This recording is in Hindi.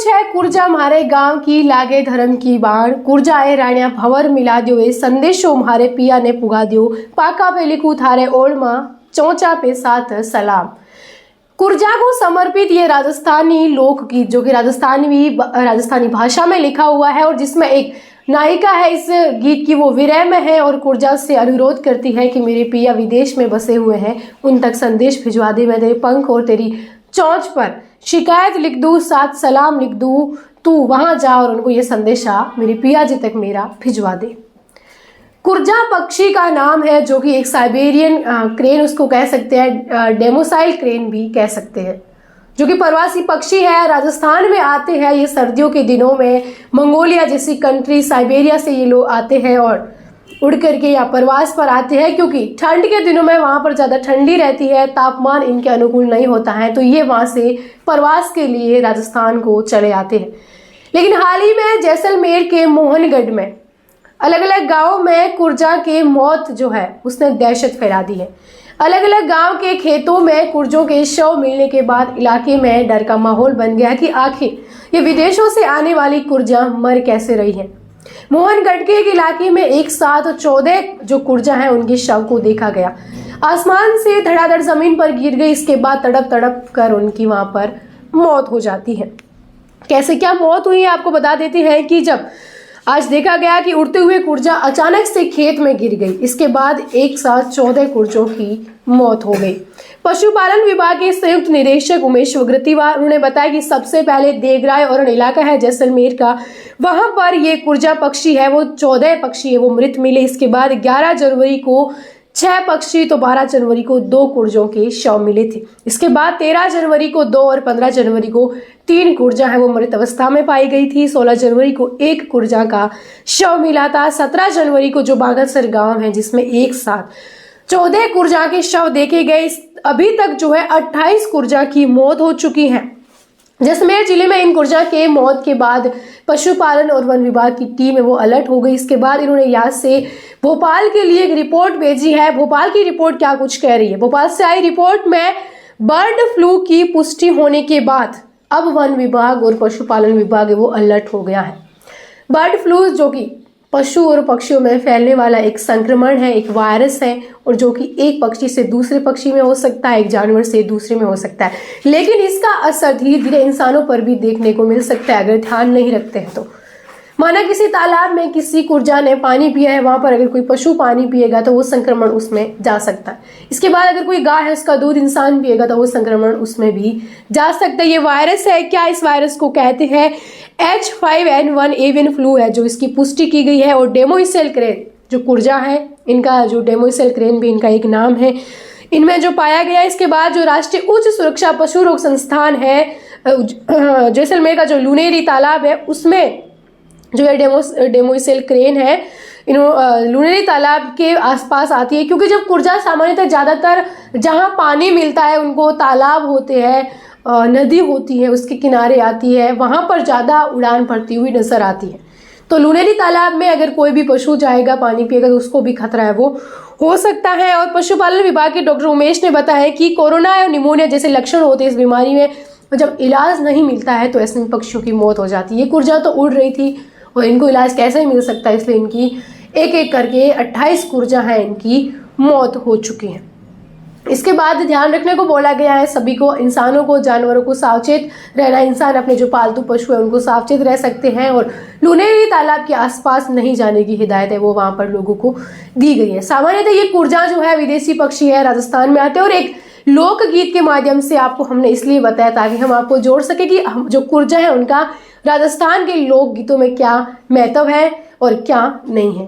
है कुरजा मारे गांव की लागे धर्म की बाण, कुरजा आए राणिया भवर मिला दियो, ये संदेशो मारे पिया ने पुगा दियो, पाका पे लिखू थारे ओढ़ मां चौचा पे साथ सलाम। कुरजा को समर्पित ये राजस्थानी लोकगीत जो कि राजस्थानी भाषा में लिखा हुआ है और जिसमें एक नायिका है इस गीत की, वो विरह में है और कुरजा से अनुरोध करती है कि मेरे पिया विदेश में बसे हुए हैं, उन तक संदेश भिजवा दे, मैं तेरे पंख और तेरी चोंच पर शिकायत लिख दूं, साथ सलाम लिख दूं, तू वहां जा और उनको ये संदेशा मेरे पिया जी तक मेरा भिजवा दे। कुरजा पक्षी का नाम है जो कि एक साइबेरियन क्रेन उसको कह सकते हैं, डेमोसाइल क्रेन भी कह सकते हैं, जो कि प्रवासी पक्षी है। राजस्थान में आते हैं ये सर्दियों के दिनों में, मंगोलिया जैसी कंट्री, साइबेरिया से ये लोग आते हैं और उड़ करके या प्रवास पर आते हैं, क्योंकि ठंड के दिनों में वहां पर ज्यादा ठंडी रहती है, तापमान इनके अनुकूल नहीं होता है, तो ये वहां से प्रवास के लिए राजस्थान को चले आते हैं। लेकिन हाल ही में जैसलमेर के मोहनगढ़ में अलग अलग गांवों में कुरजा के मौत जो है उसने दहशत फैला दी है। अलग अलग गांव के खेतों में कुरजों के शव मिलने के बाद इलाके में डर का माहौल बन गया कि आखिर ये विदेशों से आने वाली कुरजा मर कैसे रही है। मोहनगढ़ के एक इलाके में एक साथ 14 जो कुरजा है उनके शव को देखा गया, आसमान से धड़ाधड़ जमीन पर गिर गई, इसके बाद तड़प तड़प कर उनकी वहां पर मौत हो जाती है। कैसे क्या मौत हुई है आपको बता देते हैं कि जब आज देखा गया कि उड़ते हुए कुरजा अचानक से खेत में गिर गई, इसके बाद एक साथ 14 कुरजों की मौत हो गई। पशुपालन विभाग के संयुक्त निदेशक उमेश वग्रतीवार उन्होंने बताया कि सबसे पहले देगराय और इलाका है जैसलमेर का, वहां पर ये कुरजा पक्षी है वो 14 पक्षी है वो मृत मिले। इसके बाद 11 जनवरी को 6 पक्षी तो 12 जनवरी को 2 कुरजों के शव मिले थे। इसके बाद 13 जनवरी को 2 और 15 जनवरी को 3 कुरजा है वो मृत अवस्था में पाई गई थी। 16 जनवरी को 1 कुरजा का शव मिला था। 17 जनवरी को जो बागलसर गांव है जिसमें एक साथ 14 कुरजा के शव देखे गए, अभी तक जो है 28 कुरजा की मौत हो चुकी है। जैसलमेर जिले में इन कुरजा के मौत के बाद पशुपालन और वन विभाग की टीम है वो अलर्ट हो गई। इसके बाद इन्होंने यहाँ से भोपाल के लिए एक रिपोर्ट भेजी है। भोपाल की रिपोर्ट क्या कुछ कह रही है, भोपाल से आई रिपोर्ट में बर्ड फ्लू की पुष्टि होने के बाद अब वन विभाग और पशुपालन विभाग है वो अलर्ट हो गया है। बर्ड फ्लू जो कि पशु और पक्षियों में फैलने वाला एक संक्रमण है, एक वायरस है, और जो कि एक पक्षी से दूसरे पक्षी में हो सकता है, एक जानवर से दूसरे में हो सकता है, लेकिन इसका असर धीरे धीरे इंसानों पर भी देखने को मिल सकता है अगर ध्यान नहीं रखते हैं तो। माना किसी तालाब में किसी कुरजा ने पानी पिया है, वहां पर अगर कोई पशु पानी पिएगा तो वो संक्रमण उसमें जा सकता है। इसके बाद अगर कोई गाय है उसका दूध इंसान पिएगा तो वो संक्रमण उसमें भी जा सकता है। ये वायरस है, क्या इस वायरस को कहते हैं H5N1 एवियन फ्लू है जो इसकी पुष्टि की गई है। और डेमोइसेल क्रेन जो कुरजा है इनका, जो डेमोइसेल क्रेन भी इनका एक नाम है, इनमें जो पाया गया। इसके बाद जो राष्ट्रीय उच्च सुरक्षा पशु रोग संस्थान है जैसलमेर का जो लुनेरी तालाब है उसमें जो है डेमोइसेल क्रेन है लुनेरी तालाब के आसपास आती है, क्योंकि जब कुरजा सामान्यतः ज्यादातर जहां पानी मिलता है उनको तालाब होते हैं, नदी होती है उसके किनारे आती है, वहां पर ज्यादा उड़ान भरती हुई नजर आती है। तो लुनेरी तालाब में अगर कोई भी पशु जाएगा पानी पिएगा तो उसको भी खतरा है वो हो सकता है। और पशुपालन विभाग के डॉक्टर उमेश ने बताया कि कोरोना और निमोनिया जैसे लक्षण होते हैं इस बीमारी में, जब इलाज नहीं मिलता है तो ऐसे पक्षियों की मौत हो जाती है। ये कुरजा तो उड़ रही थी और इनको इलाज कैसे ही मिल सकता है, इसलिए इनकी एक एक करके 28 कुरजा है इनकी मौत हो चुकी है। इसके बाद ध्यान रखने को बोला गया है सभी को, इंसानों को, जानवरों को सावचेत रहना। इंसान अपने जो पालतू पशु है उनको सावचेत रह सकते हैं और लुनेरी तालाब के आसपास नहीं जाने की हिदायत है वो वहां पर लोगों को दी गई है। सामान्यतः ये कुरजा जो है विदेशी पक्षी है, राजस्थान में आते हैं और एक लोकगीत के माध्यम से आपको हमने इसलिए बताया ताकि हम आपको जोड़ सके कि जो कुरजा है उनका राजस्थान के लोकगीतों में क्या महत्व है और क्या नहीं है।